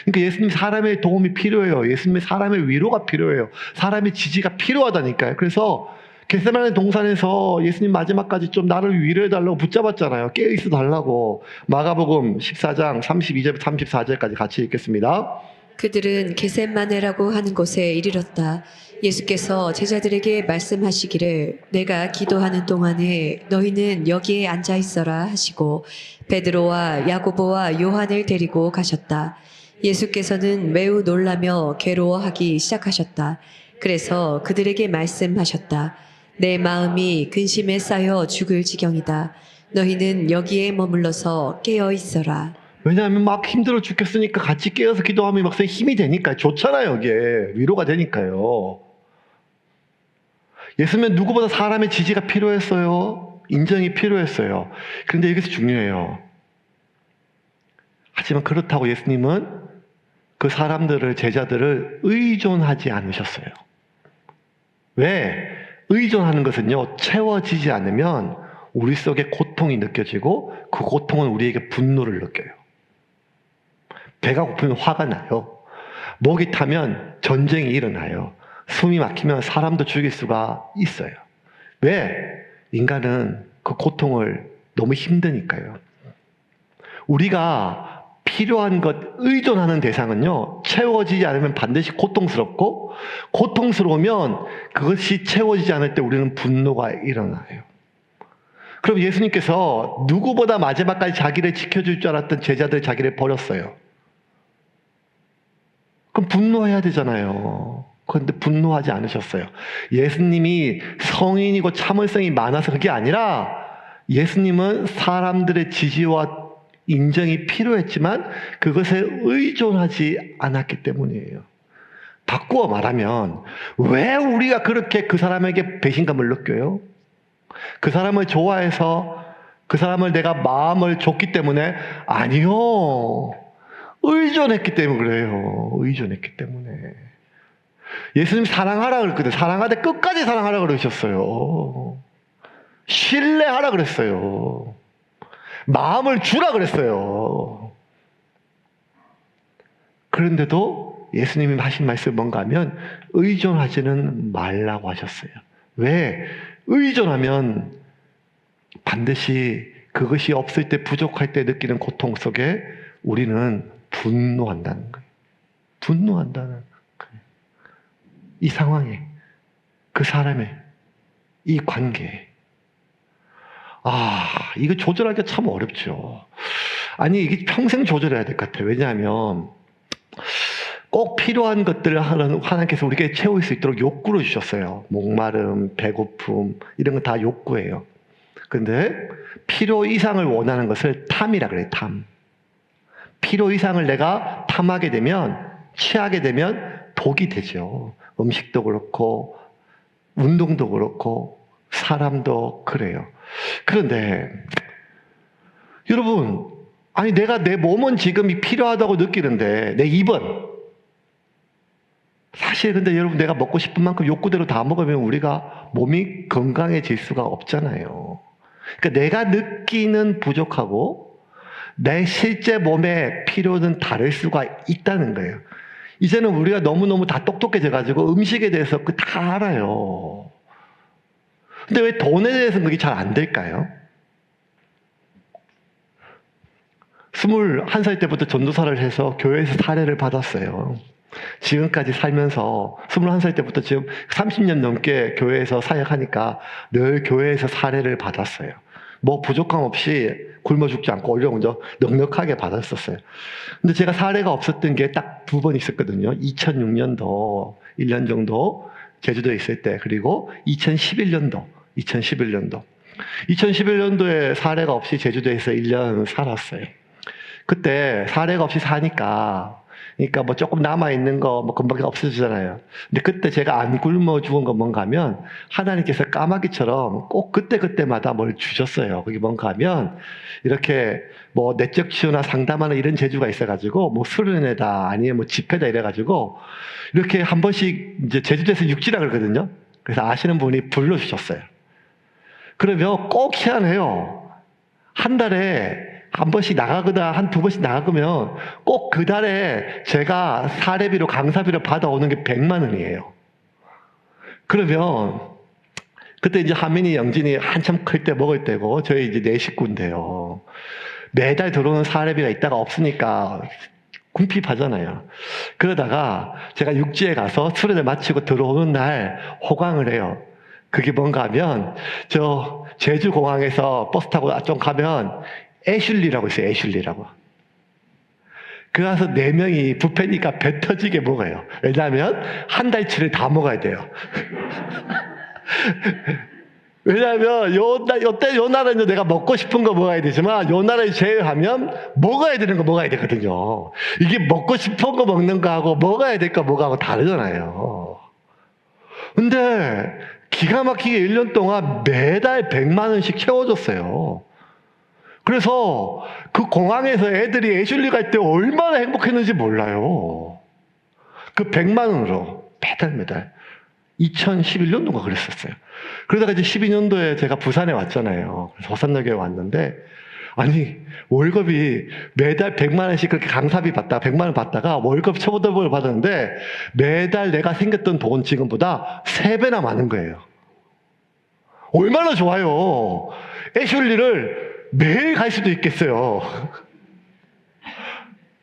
그러니까 예수님 사람의 도움이 필요해요. 예수님의 사람의 위로가 필요해요. 사람의 지지가 필요하다니까요. 그래서 겟세마네 동산에서 예수님 마지막까지 좀 나를 위로해달라고 붙잡았잖아요. 깨어있어 달라고. 마가복음 14장 32절부터 34절까지 같이 읽겠습니다. 그들은 겟셋마네라고 하는 곳에 이르렀다. 예수께서 제자들에게 말씀하시기를 내가 기도하는 동안에 너희는 여기에 앉아 있어라 하시고 베드로와 야고보와 요한을 데리고 가셨다. 예수께서는 매우 놀라며 괴로워하기 시작하셨다. 그래서 그들에게 말씀하셨다. 내 마음이 근심에 쌓여 죽을 지경이다. 너희는 여기에 머물러서 깨어 있어라. 왜냐하면 막 힘들어 죽겠으니까 같이 깨어서 기도하면 막상 힘이 되니까 좋잖아요. 이게 위로가 되니까요. 예수님은 누구보다 사람의 지지가 필요했어요. 인정이 필요했어요. 그런데 여기서 중요해요. 하지만 그렇다고 예수님은 그 사람들을 제자들을 의존하지 않으셨어요. 왜? 의존하는 것은요, 채워지지 않으면 우리 속에 고통이 느껴지고 그 고통은 우리에게 분노를 느껴요. 배가 고프면 화가 나요. 목이 타면 전쟁이 일어나요. 숨이 막히면 사람도 죽일 수가 있어요. 왜? 인간은 그 고통을 너무 힘드니까요. 우리가 필요한 것, 의존하는 대상은요, 채워지지 않으면 반드시 고통스럽고, 고통스러우면 그것이 채워지지 않을 때 우리는 분노가 일어나요. 그럼 예수님께서 누구보다 마지막까지 자기를 지켜줄 줄 알았던 제자들 자기를 버렸어요. 그럼 분노해야 되잖아요. 그런데 분노하지 않으셨어요. 예수님이 성인이고 참을성이 많아서 그게 아니라 예수님은 사람들의 지지와 인정이 필요했지만 그것에 의존하지 않았기 때문이에요. 바꾸어 말하면 왜 우리가 그렇게 그 사람에게 배신감을 느껴요? 그 사람을 좋아해서 그 사람을 내가 마음을 줬기 때문에 아니요. 의존했기 때문에 그래요. 의존했기 때문에. 예수님 사랑하라 그랬거든요. 사랑하되 끝까지 사랑하라 그러셨어요. 신뢰하라 그랬어요. 마음을 주라 그랬어요. 그런데도 예수님이 하신 말씀이 뭔가 하면 의존하지는 말라고 하셨어요. 왜? 의존하면 반드시 그것이 없을 때 부족할 때 느끼는 고통 속에 우리는 분노한다는 거예요. 분노한다는 거예요. 이 상황에, 그 사람의, 이 관계에. 이거 조절하기가 참 어렵죠. 아니, 이게 평생 조절해야 될 것 같아요. 왜냐하면, 꼭 필요한 것들을 하나님께서 우리에게 채울 수 있도록 욕구를 주셨어요. 목마름, 배고픔 이런 건 다 욕구예요. 근데 필요 이상을 원하는 것을 탐이라 그래요. 탐. 필요 이상을 내가 탐하게 되면, 취하게 되면 독이 되죠. 음식도 그렇고 운동도 그렇고 사람도 그래요. 그런데 여러분, 아니 내가 내 몸은 지금 필요하다고 느끼는데 내 입은 사실 근데 여러분 내가 먹고 싶은 만큼 욕구대로 다 먹으면 우리가 몸이 건강해질 수가 없잖아요. 그러니까 내가 느끼는 부족하고 내 실제 몸의 필요는 다를 수가 있다는 거예요. 이제는 우리가 너무너무 다 똑똑해져가지고 음식에 대해서 다 알아요. 근데 왜 돈에 대해서는 그게 잘 안 될까요? 21살 때부터 전도사를 해서 교회에서 사례를 받았어요. 지금까지 살면서 21살 때부터 지금 30년 넘게 교회에서 사역하니까 늘 교회에서 사례를 받았어요. 뭐 부족함 없이 굶어 죽지 않고 오히려 먼저 넉넉하게 받았었어요. 근데 제가 사례가 없었던 게 딱 2번 있었거든요. 2006년도 1년 정도 제주도에 있을 때, 그리고 2011년도에 사례가 없이 제주도에서 1년 살았어요. 그때 사례가 없이 사니까, 그러니까 뭐 조금 남아있는 거 뭐 금방 없어지잖아요. 근데 그때 제가 안 굶어 죽은 건 뭔가 하면 하나님께서 까마귀처럼 꼭 그때마다 뭘 주셨어요. 그게 뭔가 하면 이렇게 뭐 내적 치유나 상담하는 이런 재주가 있어가지고 뭐 수련회다 아니면 뭐 집회다 이래가지고 이렇게 한 번씩 이제 제주도에서 육지라 그러거든요. 그래서 아시는 분이 불러주셨어요. 그러면 꼭 희한해요. 한 달에 한 번씩 나가거나 한 2번씩 나가면 꼭 그 달에 제가 사례비로 강사비로 받아오는 게 100만 원이에요. 그러면 그때 이제 하민이 영진이 한참 클 때 먹을 때고 저희 이제 4식구인데요. 매달 들어오는 사례비가 있다가 없으니까 궁핍하잖아요. 그러다가 제가 육지에 가서 수련을 마치고 들어오는 날 호강을 해요. 그게 뭔가 하면 저 제주공항에서 버스 타고 좀 가면 애슐리라고 있어요. 애슐리라고. 그 가서 4명이 뷔페니까 배 터지게 먹어요. 왜냐하면 한 달치를 다 먹어야 돼요. 왜냐하면 요 나라는 내가 먹고 싶은 거 먹어야 되지만 요 나라를 제외하면 먹어야 되는 거 먹어야 되거든요. 이게 먹고 싶은 거 먹는 거하고 먹어야 될 거 뭐하고 다르잖아요. 근데 기가 막히게 1년 동안 매달 100만 원씩 채워줬어요. 그래서 그 공항에서 애들이 애슐리 갈 때 얼마나 행복했는지 몰라요. 그 100만 원으로 매달 2011년도가 그랬었어요. 그러다가 이제 12년도에 제가 부산에 왔잖아요. 그래서 화산역에 왔는데 아니 월급이 매달 100만 원씩 그렇게 강사비 받다가 100만 원 받다가 월급 초보들을 받았는데 매달 내가 생겼던 돈 지금보다 3배나 많은 거예요. 얼마나 좋아요. 애슐리를 매일 갈 수도 있겠어요.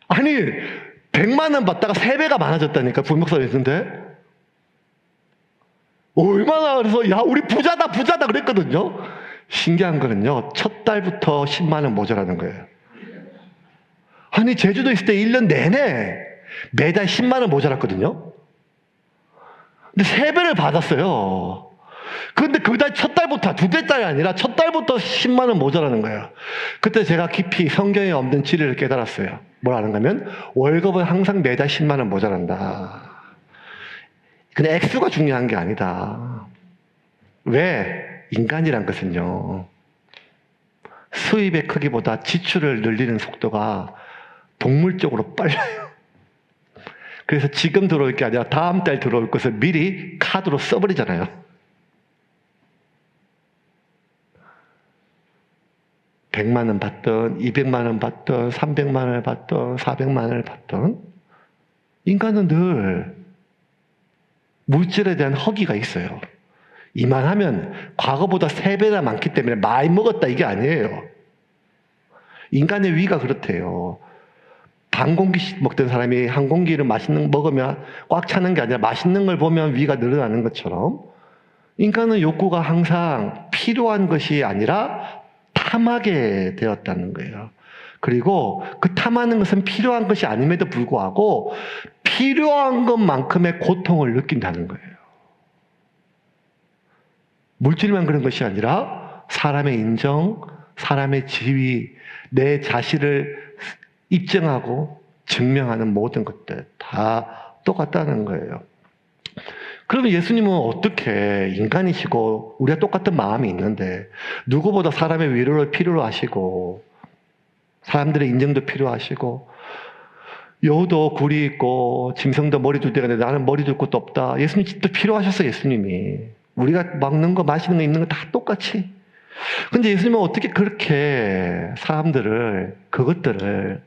아니 100만 원 받다가 3배가 많아졌다니까 부목사님 있는데 얼마나. 그래서 야 우리 부자다 그랬거든요. 신기한 거는요 첫 달부터 10만 원 모자라는 거예요. 아니 제주도 있을 때 1년 내내 매달 10만 원 모자랐거든요. 근데 3배를 받았어요. 그런데 그 달 첫 달부터 2배 달이 아니라 첫 달부터 10만 원 모자라는 거예요. 그때 제가 깊이 성경에 없는 진리를 깨달았어요. 뭐라는 거면 월급은 항상 매달 10만 원 모자란다. 근데 액수가 중요한 게 아니다. 왜? 인간이란 것은요 수입의 크기보다 지출을 늘리는 속도가 동물적으로 빨라요. 그래서 지금 들어올 게 아니라 다음 달 들어올 것을 미리 카드로 써버리잖아요. $100만 원 받던 200만 원 받던 300만 원을 받던 400만 원을 받던 인간은 늘 물질에 대한 허기가 있어요. 이만하면 과거보다 3배나 많기 때문에 많이 먹었다 이게 아니에요. 인간의 위가 그렇대요. 반 공기 먹던 사람이 한 공기를 맛있는 거 먹으면 꽉 차는 게 아니라 맛있는 걸 보면 위가 늘어나는 것처럼 인간은 욕구가 항상 필요한 것이 아니라 탐하게 되었다는 거예요. 그리고 그 탐하는 것은 필요한 것이 아님에도 불구하고 필요한 것만큼의 고통을 느낀다는 거예요. 물질만 그런 것이 아니라 사람의 인정, 사람의 지위, 내 자신을 입증하고 증명하는 모든 것들 다 똑같다는 거예요. 그러면 예수님은 어떻게 인간이시고 우리가 똑같은 마음이 있는데 누구보다 사람의 위로를 필요로 하시고 사람들의 인정도 필요하시고 여우도 굴이 있고 짐승도 머리 둘 데가 있는데 나는 머리 둘 곳도 없다. 예수님 진짜 필요하셨어요. 예수님이. 우리가 먹는 거 마시는 거 입는 거 다 똑같이. 근데 예수님은 어떻게 그렇게 사람들을 그것들을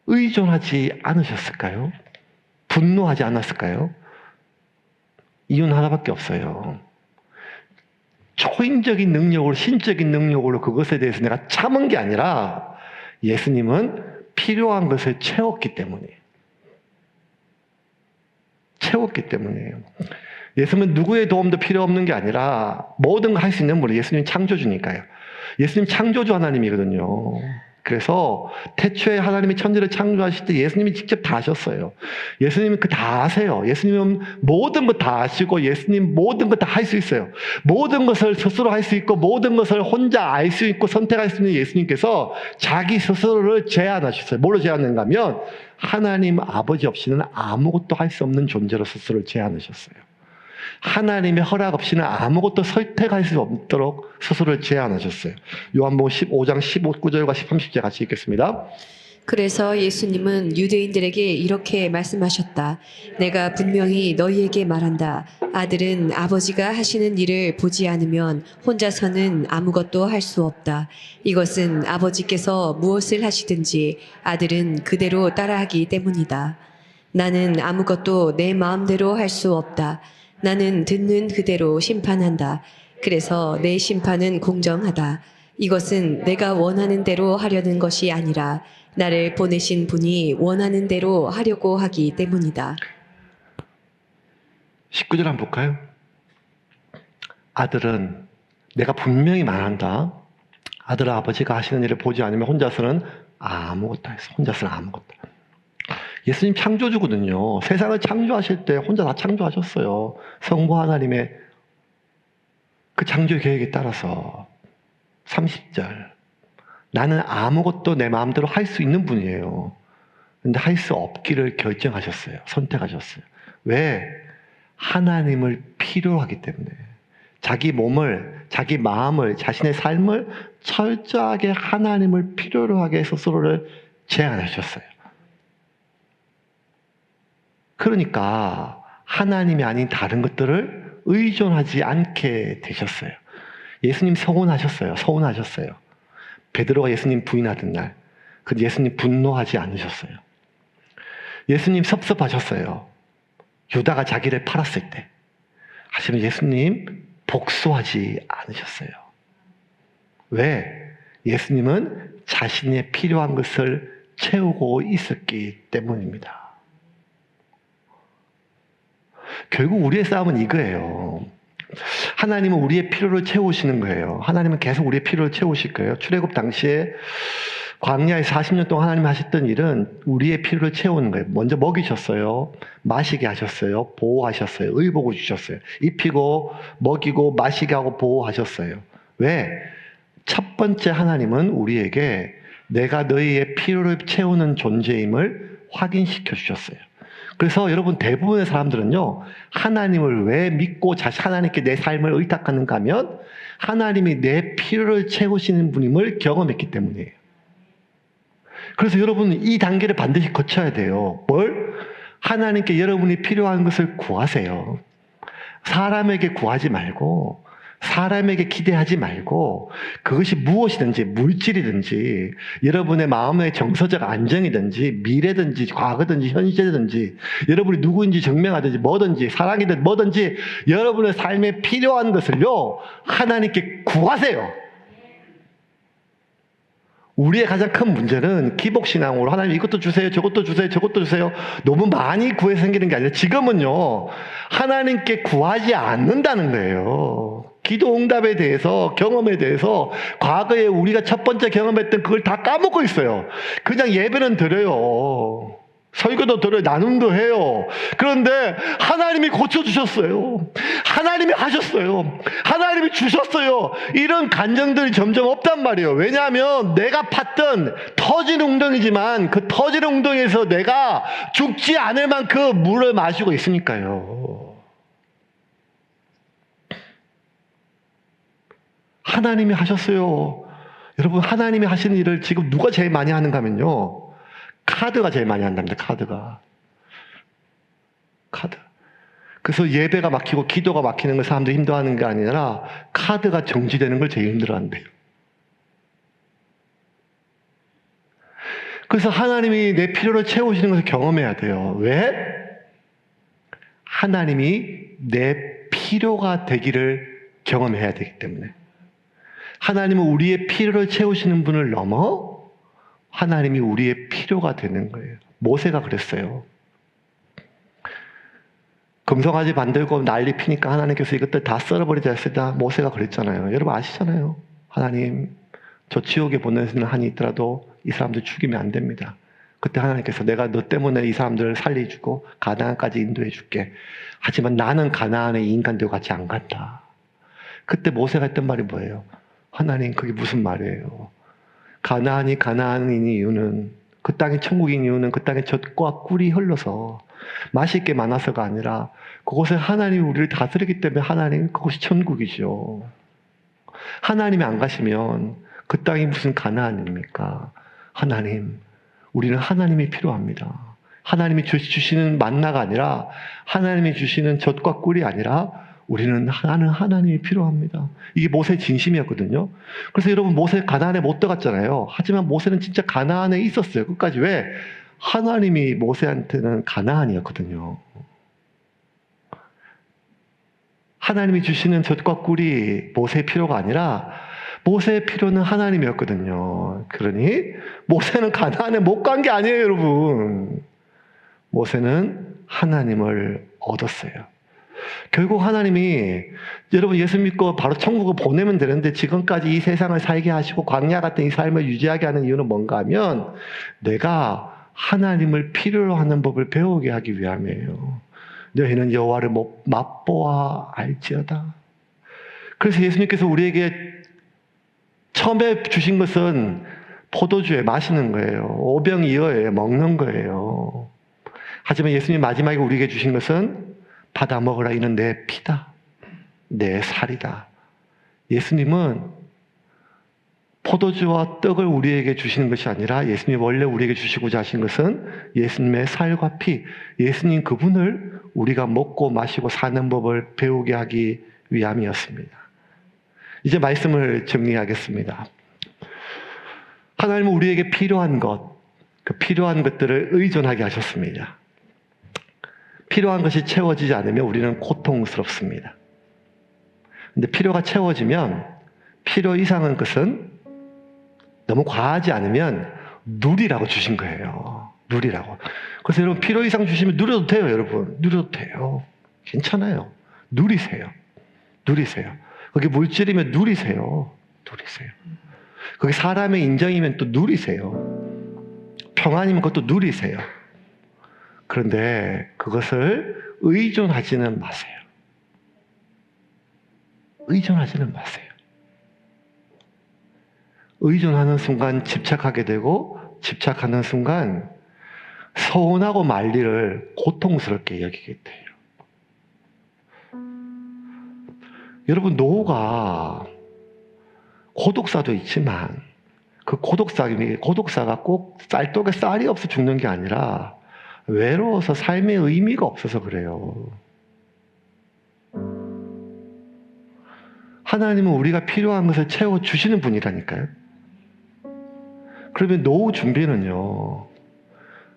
의존하지 않으셨을까요? 분노하지 않았을까요? 이유는 하나밖에 없어요. 초인적인 능력으로, 신적인 능력으로 그것에 대해서 내가 참은 게 아니라 예수님은 필요한 것을 채웠기 때문이에요. 채웠기 때문이에요. 예수님은 누구의 도움도 필요 없는 게 아니라 모든 걸 할 수 있는 분이 예수님 창조주니까요. 예수님 창조주 하나님이거든요. 그래서 태초에 하나님이 천지를 창조하실 때 예수님이 직접 다 하셨어요. 예수님은 그 다 아세요. 예수님은 모든 것 다 아시고 예수님 모든 것 다 할 수 있어요. 모든 것을 스스로 할 수 있고 모든 것을 혼자 알 수 있고 선택할 수 있는 예수님께서 자기 스스로를 제한하셨어요. 뭘로 제한했는가 하면 하나님 아버지 없이는 아무것도 할 수 없는 존재로 스스로를 제한하셨어요. 하나님의 허락 없이는 아무것도 선택할 수 없도록 스스로를 제한하셨어요. 요한복음 15장 15절과 30절 같이 읽겠습니다. 그래서 예수님은 유대인들에게 이렇게 말씀하셨다. 내가 분명히 너희에게 말한다. 아들은 아버지가 하시는 일을 보지 않으면 혼자서는 아무것도 할 수 없다. 이것은 아버지께서 무엇을 하시든지 아들은 그대로 따라하기 때문이다. 나는 아무것도 내 마음대로 할 수 없다. 나는 듣는 그대로 심판한다. 그래서 내 심판은 공정하다. 이것은 내가 원하는 대로 하려는 것이 아니라 나를 보내신 분이 원하는 대로 하려고 하기 때문이다. 19절 한번 볼까요? 아들은 내가 분명히 말한다. 아들은 아버지가 하시는 일을 보지 않으면 혼자서는 아무것도 했어. 혼자서는 아무것도. 예수님 창조주거든요. 세상을 창조하실 때 혼자 다 창조하셨어요. 성부 하나님의 그 창조 계획에 따라서 30절 나는 아무것도 내 마음대로 할 수 있는 분이에요. 근데 할 수 없기를 결정하셨어요. 선택하셨어요. 왜? 하나님을 필요로 하기 때문에. 자기 몸을, 자기 마음을, 자신의 삶을 철저하게 하나님을 필요로 하게 스스로를 제한하셨어요. 그러니까 하나님이 아닌 다른 것들을 의존하지 않게 되셨어요. 예수님 서운하셨어요. 서운하셨어요. 베드로가 예수님 부인하던 날, 근데 예수님 분노하지 않으셨어요. 예수님 섭섭하셨어요. 유다가 자기를 팔았을 때. 하지만 예수님 복수하지 않으셨어요. 왜? 예수님은 자신의 필요한 것을 채우고 있었기 때문입니다. 결국 우리의 싸움은 이거예요. 하나님은 우리의 필요를 채우시는 거예요. 하나님은 계속 우리의 필요를 채우실 거예요. 출애굽 당시에 광야에 40년 동안 하나님 하셨던 일은 우리의 필요를 채우는 거예요. 먼저 먹이셨어요. 마시게 하셨어요. 보호하셨어요. 의복을 주셨어요. 입히고 먹이고 마시게 하고 보호하셨어요. 왜? 첫 번째 하나님은 우리에게 내가 너희의 필요를 채우는 존재임을 확인시켜 주셨어요. 그래서 여러분 대부분의 사람들은요, 하나님을 왜 믿고 하나님께 내 삶을 의탁하는가 하면 하나님이 내 필요를 채우시는 분임을 경험했기 때문이에요. 그래서 여러분은 이 단계를 반드시 거쳐야 돼요. 뭘? 하나님께 여러분이 필요한 것을 구하세요. 사람에게 구하지 말고, 사람에게 기대하지 말고, 그것이 무엇이든지, 물질이든지, 여러분의 마음의 정서적 안정이든지, 미래든지, 과거든지, 현재든지, 여러분이 누구인지 증명하든지, 뭐든지, 사랑이든 뭐든지, 여러분의 삶에 필요한 것을요, 하나님께 구하세요. 우리의 가장 큰 문제는 기복신앙으로 하나님 이것도 주세요, 저것도 주세요, 저것도 주세요. 너무 많이 구해서 생기는 게 아니라 지금은요, 하나님께 구하지 않는다는 거예요. 기도 응답에 대해서, 경험에 대해서 과거에 우리가 첫 번째 경험했던 그걸 다 까먹고 있어요. 그냥 예배는 드려요. 설교도 들어요. 나눔도 해요. 그런데 하나님이 고쳐주셨어요. 하나님이 하셨어요. 하나님이 주셨어요. 이런 간증들이 점점 없단 말이에요. 왜냐하면 내가 팠던 터진 웅덩이지만 그 터진 웅덩이에서 내가 죽지 않을 만큼 물을 마시고 있으니까요. 하나님이 하셨어요. 여러분, 하나님이 하시는 일을 지금 누가 제일 많이 하는가 하면요, 카드가 제일 많이 한답니다. 카드. 그래서 예배가 막히고 기도가 막히는 걸 사람들이 힘들어하는 게 아니라 카드가 정지되는 걸 제일 힘들어한대요. 그래서 하나님이 내 필요를 채우시는 것을 경험해야 돼요. 왜? 하나님이 내 필요가 되기를 경험해야 되기 때문에. 하나님은 우리의 필요를 채우시는 분을 넘어 하나님이 우리의 필요가 되는 거예요. 모세가 그랬어요. 금송아지 만들고 난리 피니까 하나님께서 이것들 다 썰어버리자 했을 때 모세가 그랬잖아요. 여러분 아시잖아요. 하나님, 저 지옥에 보내는 한이 있더라도 이 사람들 죽이면 안 됩니다. 그때 하나님께서 내가 너 때문에 이 사람들을 살려주고 가나안까지 인도해 줄게. 하지만 나는 가나안의 인간들과 같이 안 간다. 그때 모세가 했던 말이 뭐예요? 하나님, 그게 무슨 말이에요? 가나안이 가나안인 이유는, 그 땅이 천국인 이유는 그 땅에 젖과 꿀이 흘러서 마실 게 많아서가 아니라 그곳에 하나님이 우리를 다스리기 때문에 하나님, 그곳이 천국이죠. 하나님이 안 가시면 그 땅이 무슨 가나안입니까? 하나님, 우리는 하나님이 필요합니다. 하나님이 주시는 만나가 아니라, 하나님이 주시는 젖과 꿀이 아니라 우리는 하나님이 필요합니다. 이게 모세의 진심이었거든요. 그래서 여러분, 모세 가나안에 못 들어갔잖아요. 하지만 모세는 진짜 가나안에 있었어요. 끝까지. 왜? 하나님이 모세한테는 가나안이었거든요. 하나님이 주시는 젖과 꿀이 모세의 필요가 아니라 모세의 필요는 하나님이었거든요. 그러니 모세는 가나안에 못 간 게 아니에요, 여러분. 모세는 하나님을 얻었어요. 결국 하나님이, 여러분 예수 믿고 바로 천국을 보내면 되는데 지금까지 이 세상을 살게 하시고 광야 같은 이 삶을 유지하게 하는 이유는 뭔가 하면 내가 하나님을 필요로 하는 법을 배우게 하기 위함이에요. 너희는 여호와를 맛보아 알지어다. 그래서 예수님께서 우리에게 처음에 주신 것은 포도주에 마시는 거예요. 오병이어에 먹는 거예요. 하지만 예수님 마지막에 우리에게 주신 것은 받아 먹으라, 이는 내 피다, 내 살이다. 예수님은 포도주와 떡을 우리에게 주시는 것이 아니라 예수님이 원래 우리에게 주시고자 하신 것은 예수님의 살과 피, 예수님 그분을 우리가 먹고 마시고 사는 법을 배우게 하기 위함이었습니다. 이제 말씀을 정리하겠습니다. 하나님은 우리에게 필요한 것, 그 필요한 것들을 의존하게 하셨습니다. 필요한 것이 채워지지 않으면 우리는 고통스럽습니다. 근데 필요가 채워지면 필요 이상한 것은 너무 과하지 않으면 누리라고 주신 거예요. 누리라고. 그래서 여러분 필요 이상 주시면 누려도 돼요, 여러분. 누려도 돼요. 괜찮아요. 누리세요. 누리세요. 거기 물질이면 누리세요. 누리세요. 거기 사람의 인정이면 또 누리세요. 평안이면 그것도 누리세요. 그런데 그것을 의존하지는 마세요. 의존하지는 마세요. 의존하는 순간 집착하게 되고, 집착하는 순간 서운하고 말리를 고통스럽게 여기게 돼요. 여러분, 고독사도 있지만 그 고독사가 꼭 쌀떡에 쌀이 없어 죽는 게 아니라 외로워서 삶의 의미가 없어서 그래요. 하나님은 우리가 필요한 것을 채워주시는 분이라니까요. 그러면 노후 준비는요,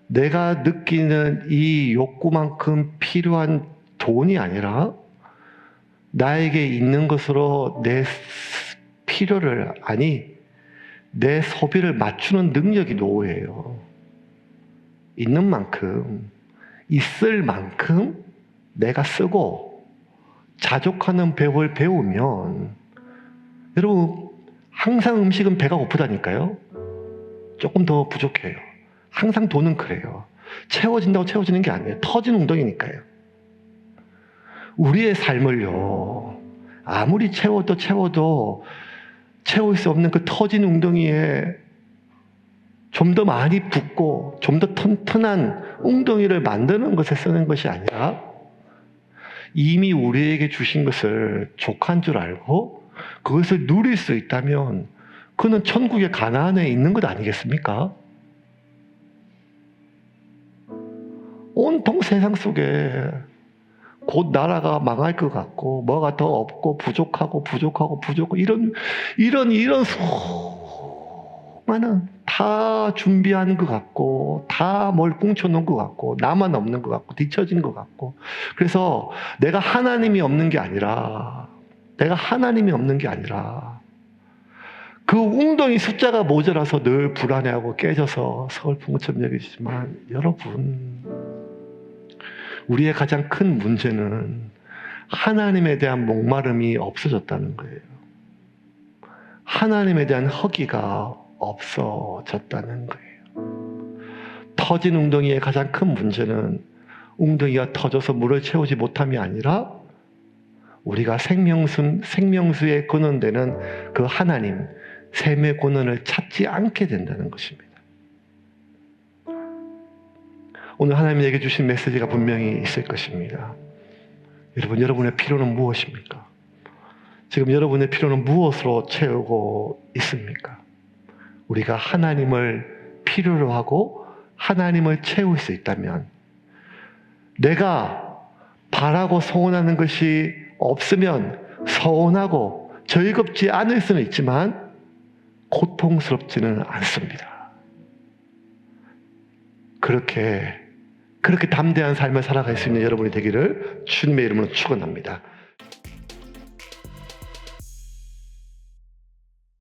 내가 느끼는 이 욕구만큼 필요한 돈이 아니라 나에게 있는 것으로 내 필요를, 내 소비를 맞추는 능력이 노후예요. 있는 만큼, 있을 만큼 내가 쓰고 자족하는 배움을 배우면, 여러분 항상 음식은 배가 고프다니까요. 조금 더 부족해요. 항상 돈은 그래요. 채워진다고 채워지는 게 아니에요. 터진 웅덩이니까요. 우리의 삶을요, 아무리 채워도 채울 수 없는 그 터진 웅덩이에 좀 더 많이 붓고 좀 더 튼튼한 웅덩이를 만드는 것에 쓰는 것이 아니라 이미 우리에게 주신 것을 족한 줄 알고 그것을 누릴 수 있다면 그는 천국의 가나안에 있는 것 아니겠습니까? 온통 세상 속에 곧 나라가 망할 것 같고 뭐가 더 없고 부족하고 이런 수많은 다 준비한 것 같고 다 뭘 꽁쳐놓은 것 같고 나만 없는 것 같고 뒤처진 것 같고 그래서 내가 하나님이 없는 게 아니라 그 웅덩이 숫자가 모자라서 늘 불안해하고 깨져서 서글픈 것처럼 여기지만 여러분, 우리의 가장 큰 문제는 하나님에 대한 목마름이 없어졌다는 거예요. 하나님에 대한 허기가 없어졌다는 거예요. 터진 웅덩이의 가장 큰 문제는 웅덩이가 터져서 물을 채우지 못함이 아니라 우리가 생명수의 근원되는 그 하나님, 샘의 근원을 찾지 않게 된다는 것입니다. 오늘 하나님에게 주신 메시지가 분명히 있을 것입니다. 여러분의 필요는 무엇입니까? 지금 여러분의 필요는 무엇으로 채우고 있습니까? 우리가 하나님을 필요로 하고 하나님을 채울 수 있다면 내가 바라고 소원하는 것이 없으면 서운하고 즐겁지 않을 수는 있지만 고통스럽지는 않습니다. 그렇게 담대한 삶을 살아갈 수 있는 여러분이 되기를 주님의 이름으로 축원합니다.